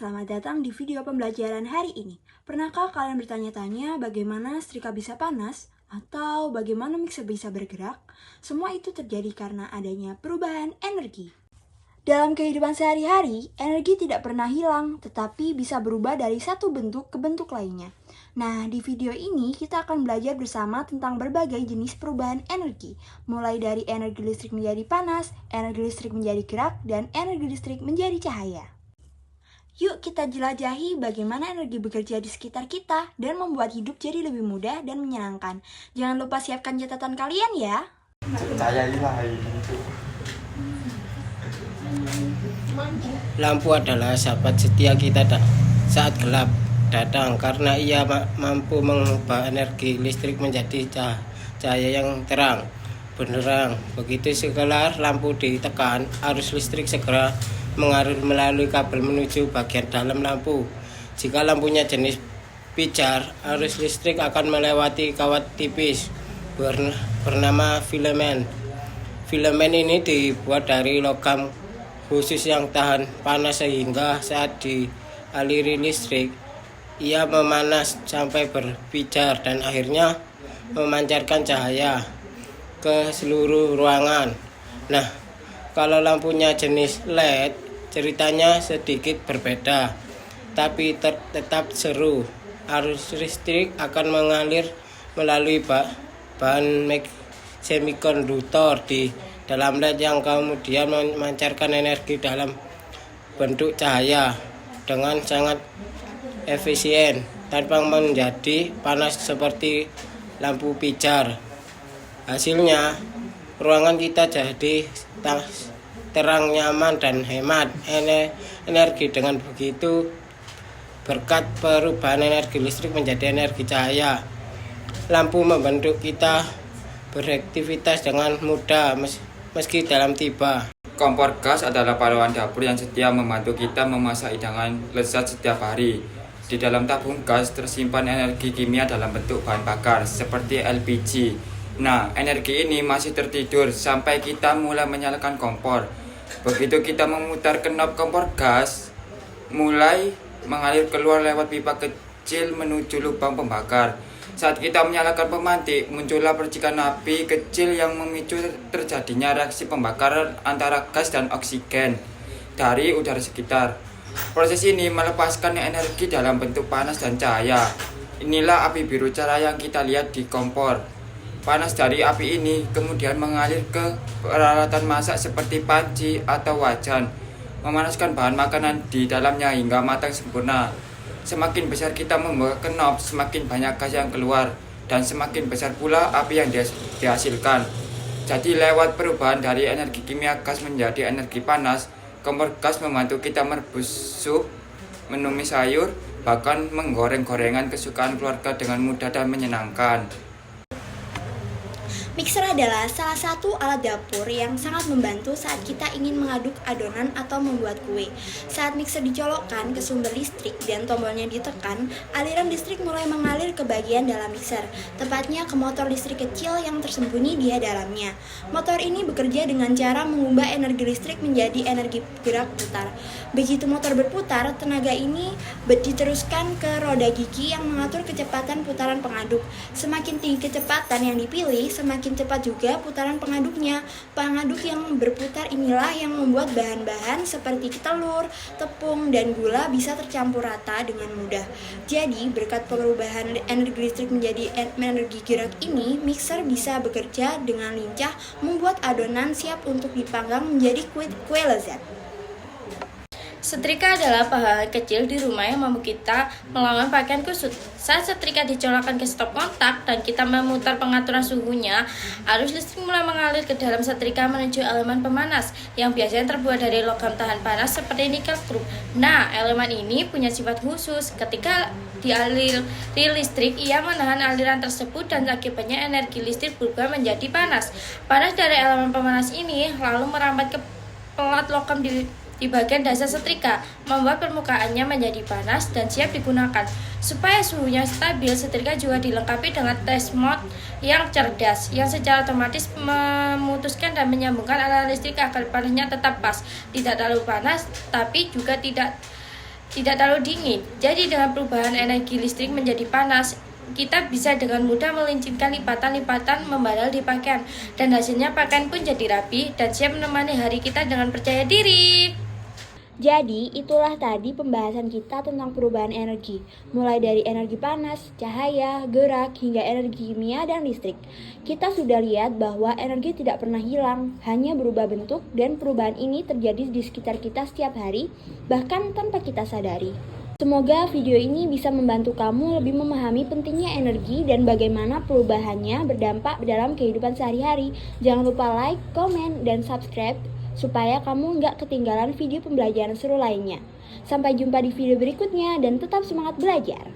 selamat datang di video pembelajaran hari ini. Pernahkah kalian bertanya-tanya bagaimana setrika bisa panas? Atau bagaimana mixer bisa bergerak? Semua itu terjadi karena adanya perubahan energi. Dalam kehidupan sehari-hari, energi tidak pernah hilang, tetapi bisa berubah dari satu bentuk ke bentuk lainnya. Nah, di video ini kita akan belajar bersama tentang berbagai jenis perubahan energi, mulai dari energi listrik menjadi panas, energi listrik menjadi gerak, dan energi listrik menjadi cahaya. Yuk kita jelajahi bagaimana energi bekerja di sekitar kita dan membuat hidup jadi lebih mudah dan menyenangkan. Jangan lupa siapkan catatan kalian ya. Lampu adalah sahabat setia kita saat gelap datang karena ia mampu mengubah energi listrik menjadi cahaya yang terang benderang. Begitu sekelar lampu ditekan, arus listrik segera mengalir melalui kabel menuju bagian dalam lampu. Jika lampunya jenis pijar, arus listrik akan melewati kawat tipis bernama filamen. Filamen ini dibuat dari logam khusus yang tahan panas sehingga saat dialiri listrik ia memanas sampai berpijar dan akhirnya memancarkan cahaya ke seluruh ruangan. Nah, kalau lampunya jenis LED, ceritanya sedikit berbeda, tapi tetap seru. Arus listrik akan mengalir melalui bahan semikonduktor di dalam LED yang kemudian memancarkan energi dalam bentuk cahaya dengan sangat efisien tanpa menjadi panas seperti lampu pijar. Hasilnya, ruangan kita jadi terang, nyaman, dan hemat energi. Dengan begitu, berkat perubahan energi listrik menjadi energi cahaya, lampu membantu kita beraktivitas dengan mudah meski dalam tiba. Kompor gas adalah pahlawan dapur yang setia membantu kita memasak hidangan lezat setiap hari. Di dalam tabung gas tersimpan energi kimia dalam bentuk bahan bakar seperti LPG. Nah, energi ini masih tertidur sampai kita mulai menyalakan kompor. Begitu kita memutar knob kompor gas, mulai mengalir keluar lewat pipa kecil menuju lubang pembakar. Saat kita menyalakan pemantik, muncullah percikan api kecil yang memicu terjadinya reaksi pembakaran antara gas dan oksigen dari udara sekitar. Proses ini melepaskan energi dalam bentuk panas dan cahaya. Inilah api biru cerah yang kita lihat di kompor. Panas dari api ini kemudian mengalir ke peralatan masak seperti panci atau wajan, memanaskan bahan makanan di dalamnya hingga matang sempurna. Semakin besar kita membawa knob, semakin banyak gas yang keluar, dan semakin besar pula api yang dihasilkan. Jadi lewat perubahan dari energi kimia gas menjadi energi panas, kompor gas membantu kita merebus sup, menumis sayur, bahkan menggoreng gorengan kesukaan keluarga dengan mudah dan menyenangkan. Mixer adalah salah satu alat dapur yang sangat membantu saat kita ingin mengaduk adonan atau membuat kue. Saat mixer dicolokkan ke sumber listrik dan tombolnya ditekan, aliran listrik mulai mengalir ke bagian dalam mixer, tepatnya ke motor listrik kecil yang tersembunyi di dalamnya. Motor ini bekerja dengan cara mengubah energi listrik menjadi energi gerak putar. Begitu motor berputar, tenaga ini diteruskan ke roda gigi yang mengatur kecepatan putaran pengaduk. Semakin tinggi kecepatan yang dipilih, semakin cepat juga putaran pengaduknya. Pengaduk yang berputar inilah yang membuat bahan-bahan seperti telur, tepung, dan gula bisa tercampur rata dengan mudah. Jadi, berkat perubahan energi listrik menjadi energi gerak ini, mixer bisa bekerja dengan lincah, membuat adonan siap untuk dipanggang menjadi kue lezat. Setrika adalah paha kecil di rumah yang membantu kita melakukan pakaian kusut. Saat setrika dicolokkan ke stop kontak dan kita memutar pengaturan suhunya, arus listrik mulai mengalir ke dalam setrika menuju elemen pemanas yang biasanya terbuat dari logam tahan panas seperti nikel krom. Nah, elemen ini punya sifat khusus. Ketika dialiri listrik, ia menahan aliran tersebut dan akibatnya energi listrik berubah menjadi panas. Panas dari elemen pemanas ini lalu merambat ke pelat logam di bagian dasar setrika, membuat permukaannya menjadi panas dan siap digunakan. Supaya suhunya stabil, setrika juga dilengkapi dengan test mode yang cerdas, yang secara otomatis memutuskan dan menyambungkan aliran listrik agar panasnya tetap pas, tidak terlalu panas, tapi juga tidak tidak terlalu dingin. Jadi dengan perubahan energi listrik menjadi panas, kita bisa dengan mudah melincirkan lipatan-lipatan membaral di pakaian, dan hasilnya pakaian pun jadi rapi dan siap menemani hari kita dengan percaya diri. Jadi, itulah tadi pembahasan kita tentang perubahan energi, mulai dari energi panas, cahaya, gerak, hingga energi kimia dan listrik. Kita sudah lihat bahwa energi tidak pernah hilang, hanya berubah bentuk, dan perubahan ini terjadi di sekitar kita setiap hari, bahkan tanpa kita sadari. Semoga video ini bisa membantu kamu lebih memahami pentingnya energi dan bagaimana perubahannya berdampak dalam kehidupan sehari-hari. Jangan lupa like, komen, dan subscribe supaya kamu nggak ketinggalan video pembelajaran seru lainnya. Sampai jumpa di video berikutnya dan tetap semangat belajar!